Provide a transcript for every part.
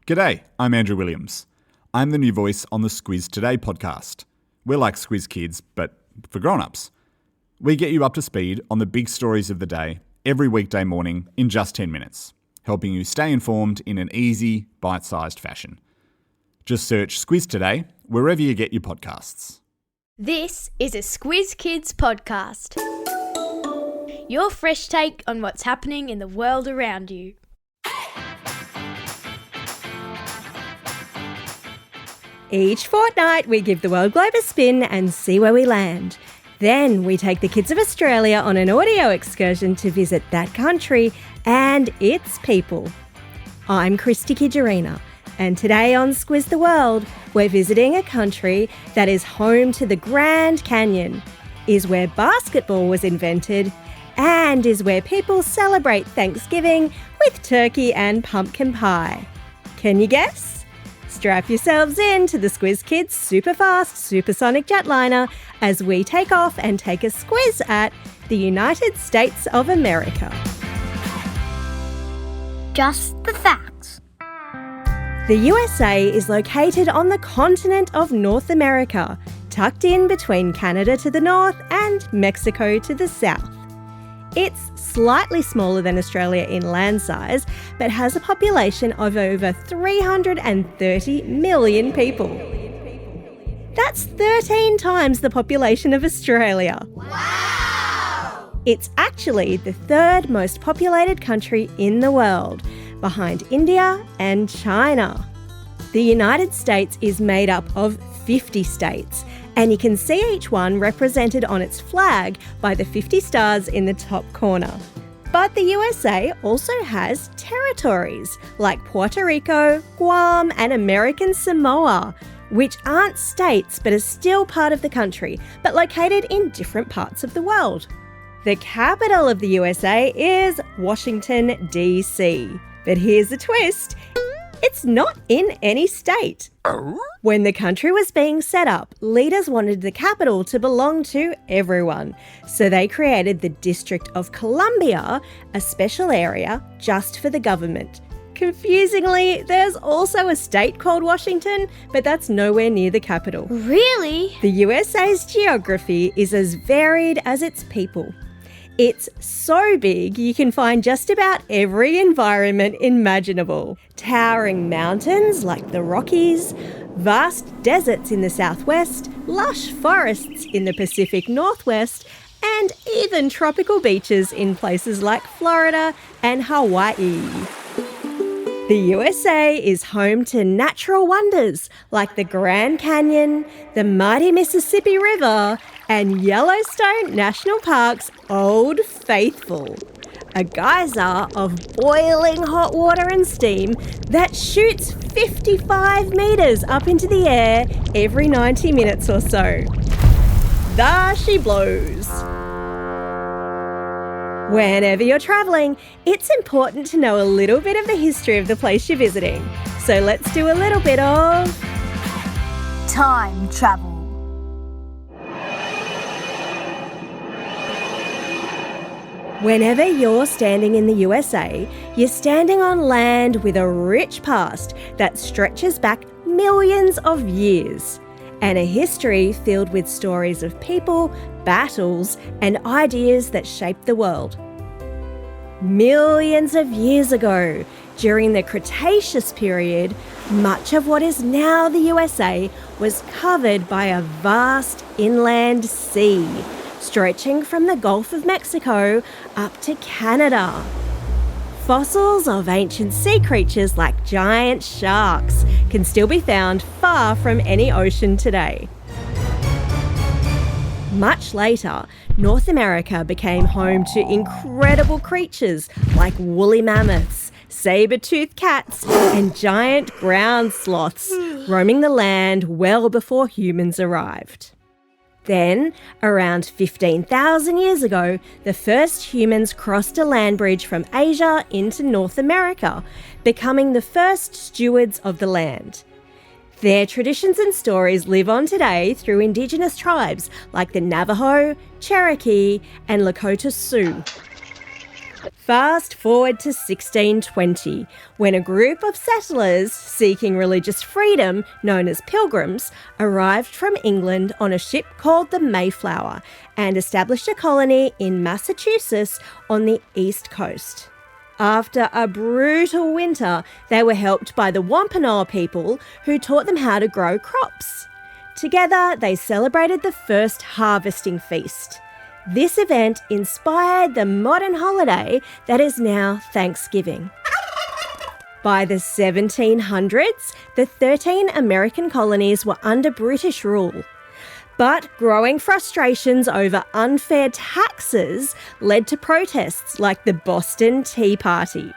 G'day, I'm Andrew Williams. I'm the new voice on the Squiz Today podcast. We're like Squiz Kids, but for grown-ups. We get you up to speed on the big stories of the day every weekday morning in just 10 minutes, helping you stay informed in an easy, bite-sized fashion. Just search Squiz Today wherever you get your podcasts. This is a Squiz Kids podcast. Your fresh take on what's happening in the world around you. Each fortnight, we give the world globe a spin and see where we land. Then we take the kids of Australia on an audio excursion to visit that country and its people. I'm Christie Kijurina, and today on Squiz the World, we're visiting a country that is home to the Grand Canyon, is where basketball was invented, and is where people celebrate Thanksgiving with turkey and pumpkin pie. Can you guess? Strap yourselves in to the Squiz Kids super-fast Supersonic Jetliner as we take off and take a squiz at the United States of America. Just the facts. The USA is located on the continent of North America, tucked in between Canada to the north and Mexico to the south. It's slightly smaller than Australia in land size, but has a population of over 330 million people. That's 13 times the population of Australia. Wow! It's actually the third most populated country in the world, behind India and China. The United States is made up of 50 states, and you can see each one represented on its flag by the 50 stars in the top corner. But the USA also has territories like Puerto Rico, Guam, and American Samoa, which aren't states but are still part of the country, but located in different parts of the world. The capital of the USA is Washington, D.C. But here's the twist. It's not in any state. When the country was being set up, leaders wanted the capital to belong to everyone. So they created the District of Columbia, a special area just for the government. Confusingly, there's also a state called Washington, but that's nowhere near the capital. Really? The USA's geography is as varied as its people. It's so big you can find just about every environment imaginable. Towering mountains like the Rockies, vast deserts in the southwest, lush forests in the Pacific Northwest, and even tropical beaches in places like Florida and Hawaii. The USA is home to natural wonders like the Grand Canyon, the mighty Mississippi River, and Yellowstone National Park's Old Faithful, a geyser of boiling hot water and steam that shoots 55 metres up into the air every 90 minutes or so. There she blows. Whenever you're travelling, it's important to know a little bit of the history of the place you're visiting. So let's do a little bit of Time travel. Whenever you're standing in the USA, you're standing on land with a rich past that stretches back millions of years, and a history filled with stories of people, battles, and ideas that shaped the world. Millions of years ago, during the Cretaceous period, much of what is now the USA was covered by a vast inland sea, stretching from the Gulf of Mexico up to Canada. Fossils of ancient sea creatures like giant sharks can still be found far from any ocean today. Much later, North America became home to incredible creatures like woolly mammoths, saber-toothed cats, and giant ground sloths roaming the land well before humans arrived. Then, around 15,000 years ago, the first humans crossed a land bridge from Asia into North America, becoming the first stewards of the land. Their traditions and stories live on today through Indigenous tribes like the Navajo, Cherokee, and Lakota Sioux. Fast forward to 1620, when a group of settlers seeking religious freedom, known as pilgrims, arrived from England on a ship called the Mayflower and established a colony in Massachusetts on the east coast. After a brutal winter, they were helped by the Wampanoag people who taught them how to grow crops. Together, they celebrated the first harvesting feast. This event inspired the modern holiday that is now Thanksgiving. By the 1700s, the 13 American colonies were under British rule. But growing frustrations over unfair taxes led to protests like the Boston Tea Party.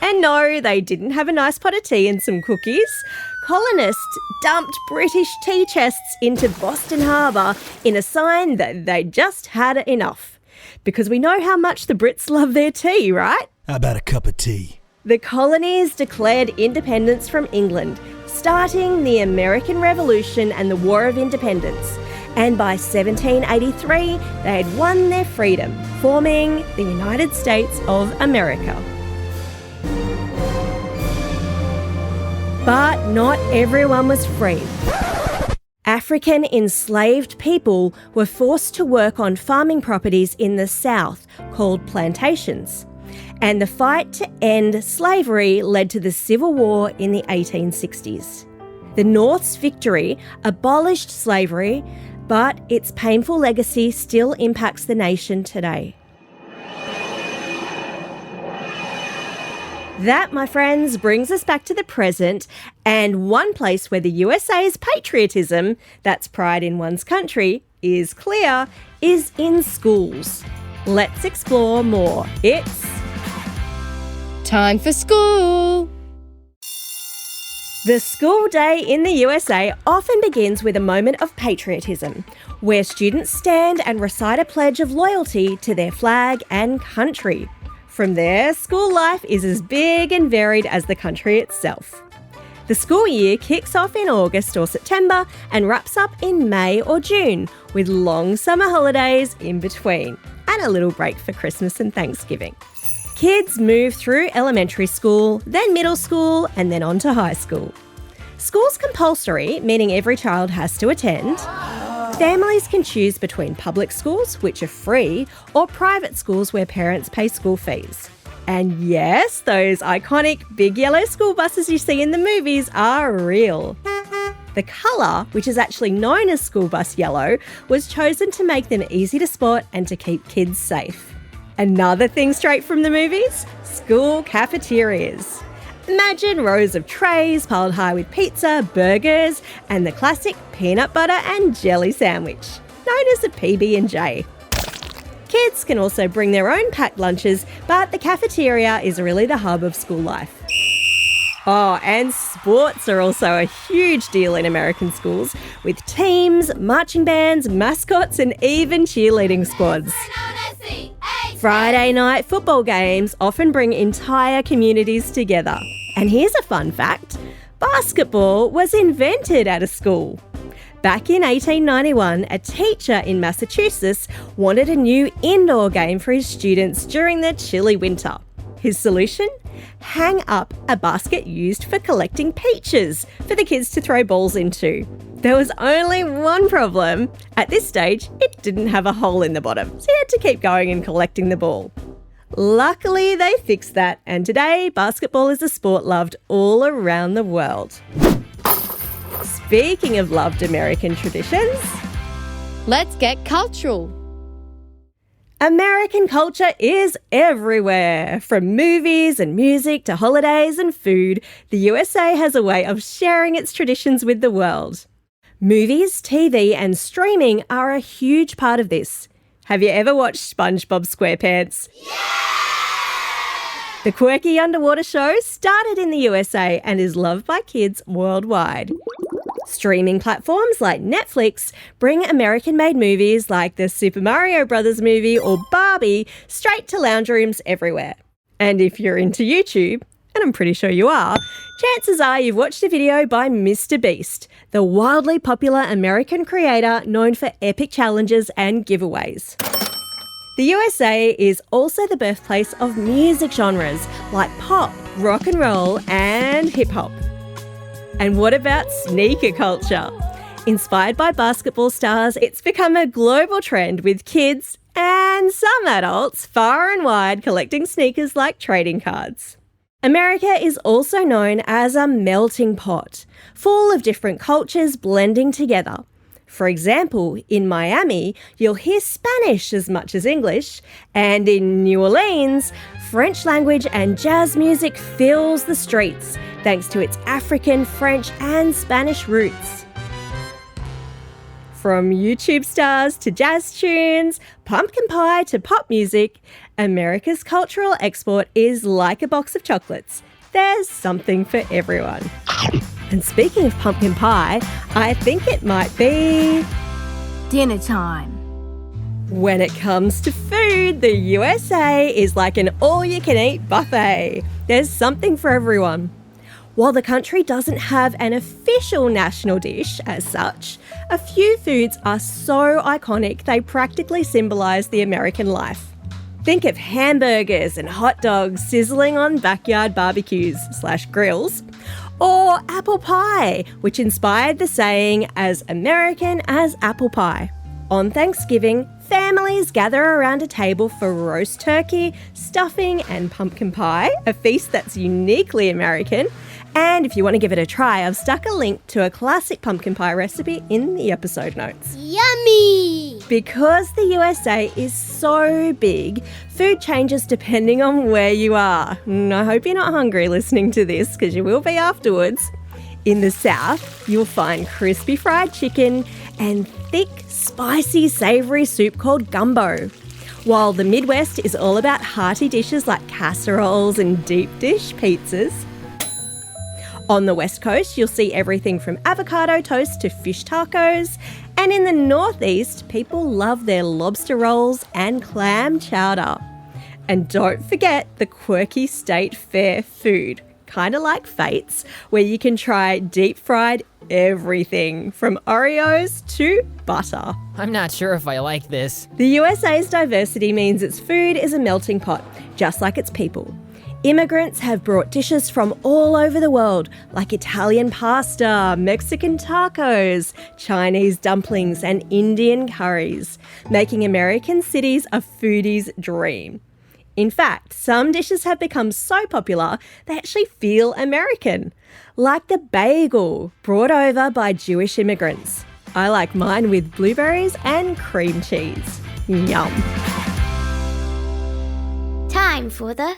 And no, they didn't have a nice pot of tea and some cookies. Colonists dumped British tea chests into Boston Harbour in a sign that they just had enough. Because we know how much the Brits love their tea, right? How about a cup of tea? The colonies declared independence from England, starting the American Revolution and the War of Independence. And by 1783, they had won their freedom, forming the United States of America. But not everyone was free. African enslaved people were forced to work on farming properties in the South called plantations. And the fight to end slavery led to the Civil War in the 1860s. The North's victory abolished slavery, but its painful legacy still impacts the nation today. That, my friends, brings us back to the present, and one place where the USA's patriotism, that's pride in one's country, is clear, is in schools. Let's explore more. It's time for school. The school day in the USA often begins with a moment of patriotism, where students stand and recite a pledge of loyalty to their flag and country. From there, school life is as big and varied as the country itself. The school year kicks off in August or September and wraps up in May or June, with long summer holidays in between, and a little break for Christmas and Thanksgiving. Kids move through elementary school, then middle school, and then on to high school. School's compulsory, meaning every child has to attend. Families can choose between public schools, which are free, or private schools where parents pay school fees. And yes, those iconic big yellow school buses you see in the movies are real. The colour, which is actually known as school bus yellow, was chosen to make them easy to spot and to keep kids safe. Another thing straight from the movies? School cafeterias. Imagine rows of trays piled high with pizza, burgers, and the classic peanut butter and jelly sandwich, known as a PB&J. Kids can also bring their own packed lunches, but the cafeteria is really the hub of school life. Oh, and sports are also a huge deal in American schools, with teams, marching bands, mascots, and even cheerleading squads. Friday night football games often bring entire communities together. And here's a fun fact: basketball was invented at a school. Back in 1891, a teacher in Massachusetts wanted a new indoor game for his students during the chilly winter. His solution? Hang up a basket used for collecting peaches for the kids to throw balls into. There was only one problem. At this stage, it didn't have a hole in the bottom, so you had to keep going and collecting the ball. Luckily, they fixed that, and today, basketball is a sport loved all around the world. Speaking of loved American traditions, Let's get cultural. American culture is everywhere. From movies and music to holidays and food, the USA has a way of sharing its traditions with the world. Movies, TV and streaming are a huge part of this. Have you ever watched SpongeBob SquarePants? Yeah! The quirky underwater show started in the USA and is loved by kids worldwide. Streaming platforms like Netflix bring American-made movies like the Super Mario Brothers movie or Barbie straight to lounge rooms everywhere. And if you're into YouTube, and I'm pretty sure you are, chances are you've watched a video by Mr. Beast, the wildly popular American creator known for epic challenges and giveaways. The USA is also the birthplace of music genres like pop, rock and roll, and hip hop. And what about sneaker culture? Inspired by basketball stars, it's become a global trend with kids and some adults far and wide collecting sneakers like trading cards. America is also known as a melting pot, full of different cultures blending together. For example, in Miami, you'll hear Spanish as much as English, and in New Orleans, French language and jazz music fills the streets, thanks to its African, French, and Spanish roots. From YouTube stars to jazz tunes, pumpkin pie to pop music, America's cultural export is like a box of chocolates. There's something for everyone. And speaking of pumpkin pie, I think it might be dinner time. When it comes to food, the USA is like an all-you-can-eat buffet. There's something for everyone. While the country doesn't have an official national dish as such, a few foods are so iconic they practically symbolise the American life. Think of hamburgers and hot dogs sizzling on backyard barbecues/grills, or apple pie, which inspired the saying as American as apple pie. On Thanksgiving, families gather around a table for roast turkey, stuffing, and pumpkin pie, a feast that's uniquely American. And if you want to give it a try, I've stuck a link to a classic pumpkin pie recipe in the episode notes. Yummy! Because the USA is so big, food changes depending on where you are. And I hope you're not hungry listening to this, because you will be afterwards. In the South, you'll find crispy fried chicken and thick, spicy, savoury soup called gumbo. While the Midwest is all about hearty dishes like casseroles and deep dish pizzas. On the West Coast, you'll see everything from avocado toast to fish tacos. And in the Northeast, people love their lobster rolls and clam chowder. And don't forget the quirky state fair food, kind of like Fates, where you can try deep-fried everything from Oreos to butter. I'm not sure if I like this. The USA's diversity means its food is a melting pot, just like its people. Immigrants have brought dishes from all over the world, like Italian pasta, Mexican tacos, Chinese dumplings, and Indian curries, making American cities a foodie's dream. In fact, some dishes have become so popular they actually feel American, like the bagel, brought over by Jewish immigrants. I like mine with blueberries and cream cheese. Yum. Time for the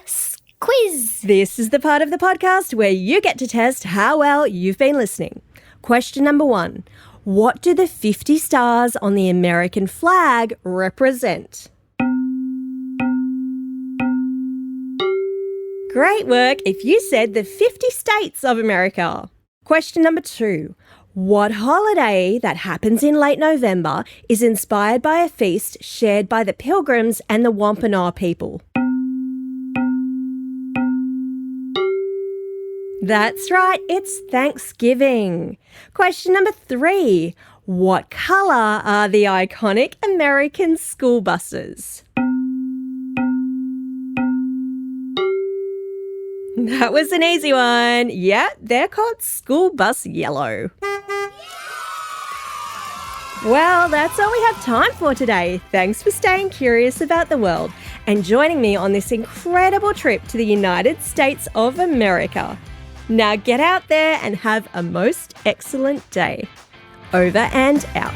quiz. This is the part of the podcast where you get to test how well you've been listening. Question number 1. What do the 50 stars on the American flag represent? Great work if you said the 50 states of America. Question number 2. What holiday that happens in late November is inspired by a feast shared by the Pilgrims and the Wampanoag people? That's right, it's Thanksgiving. Question number 3. What colour are the iconic American school buses? That was an easy one. Yeah, they're called school bus yellow. Well, that's all we have time for today. Thanks for staying curious about the world and joining me on this incredible trip to the United States of America. Now get out there and have a most excellent day. Over and out.